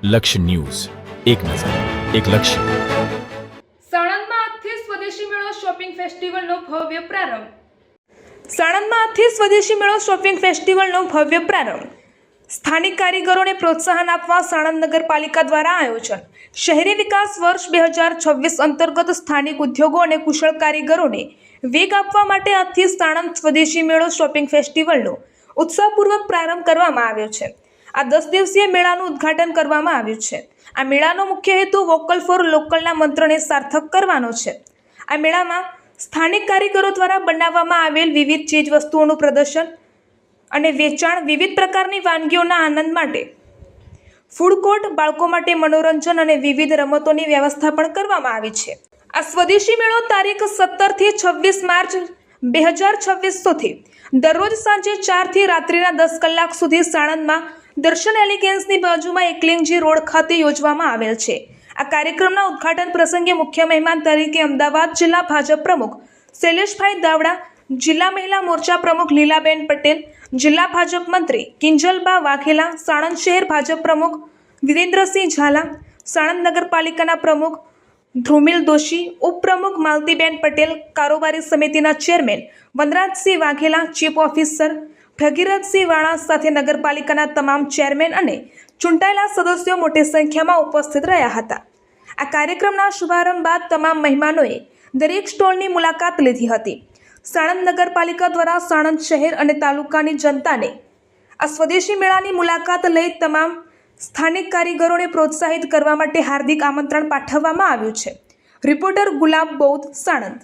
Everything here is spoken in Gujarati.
લક્ષ્ય ન્યૂઝ, એક નજર, એક લક્ષ્ય. સાણંદમાં આજથી સ્વદેશી મેળો શોપિંગ ફેસ્ટિવલનો ભવ્ય પ્રારંભ. સાણંદમાં આજથી સ્વદેશી મેળો શોપિંગ ફેસ્ટિવલનો ભવ્ય પ્રારંભ. સ્થાનિક કારીગરોને પ્રોત્સાહન આપવા સાણંદ નગરપાલિકા દ્વારા આયોજન. શહેરી વિકાસ વર્ષ 2026 અંતર્ગત સ્થાનિક ઉદ્યોગો અને કુશળ કારીગરોને વેગ આપવા માટે આજથી સાણંદ સ્વદેશી મેળો શોપિંગ ફેસ્ટિવલનો ઉત્સાહપૂર્વક પ્રારંભ કરવામાં આવ્યો છે. આ 10 દિવસીય મેળાનું ઉદ્ઘાટન કરવામાં આવ્યું છે. આ મેળાનો મુખ્ય હેતુ વોકલ ફોર લોકલના મંત્રને સાર્થક કરવાનો છે. આ મેળામાં સ્થાનિક કારીગરો દ્વારા બનાવવામાં આવેલ વિવિધ ચીજવસ્તુઓનું પ્રદર્શન અને વેચાણ, વિવિધ પ્રકારની વાનગીઓના આનંદ માટે ફૂડ કોર્ટ, બાળકો માટે મનોરંજન અને વિવિધ રમતોની વ્યવસ્થા પણ કરવામાં આવી છે. આ સ્વદેશી મેળો તારીખ 17 થી 26 માર્ચ 2026 સુધી દરરોજ સાંજે 4 થી રાત્રિના 10 કલાક સુધી સાણંદમાં દર્શન એલિગન્સની બાજુમાં એકલિંગજી રોડ ખાતે યોજવામાં આવેલ છે. આ કાર્યક્રમના ઉદ્ઘાટન પ્રસંગે મુખ્ય મહેમાન તરીકે અમદાવાદ જિલ્લા ભાજપ પ્રમુખ શૈલેષભાઈ દાવડા, જિલ્લા મહિલા મોરચા પ્રમુખ લીલાબેન પટેલ, જિલ્લા ભાજપ મંત્રી કિંજલબા વાઘેલા, સાણંદ શહેર ભાજપ પ્રમુખ વિરેન્દ્રસિંહ ઝાલા, સાણંદ નગરપાલિકાના પ્રમુખ ધ્રુમિલ દોશી, ઉપપ્રમુખ માલતીબેન પટેલ, કારોબારી સમિતિના chairman Vanrajsinh Vaghela, chief officer Bhagirathsinh વાળા સાથે નગરપાલિકાના તમામ ચેરમેન અને ચૂંટાયેલા સદસ્યો મોટી સંખ્યામાં ઉપસ્થિત રહ્યા હતા. આ કાર્યક્રમના શુભારંભ બાદ તમામ મહેમાનોએ દરેક સ્ટોલની મુલાકાત લીધી હતી. સાણંદ નગરપાલિકા દ્વારા સાણંદ શહેર અને તાલુકાની જનતાને આ સ્વદેશી મેળાની મુલાકાત લઈ તમામ સ્થાનિક કારીગરોને પ્રોત્સાહિત કરવા માટે હાર્દિક આમંત્રણ પાઠવવામાં આવ્યું છે. રિપોર્ટર ગુલાબ બૌદ્ધ, સાણંદ.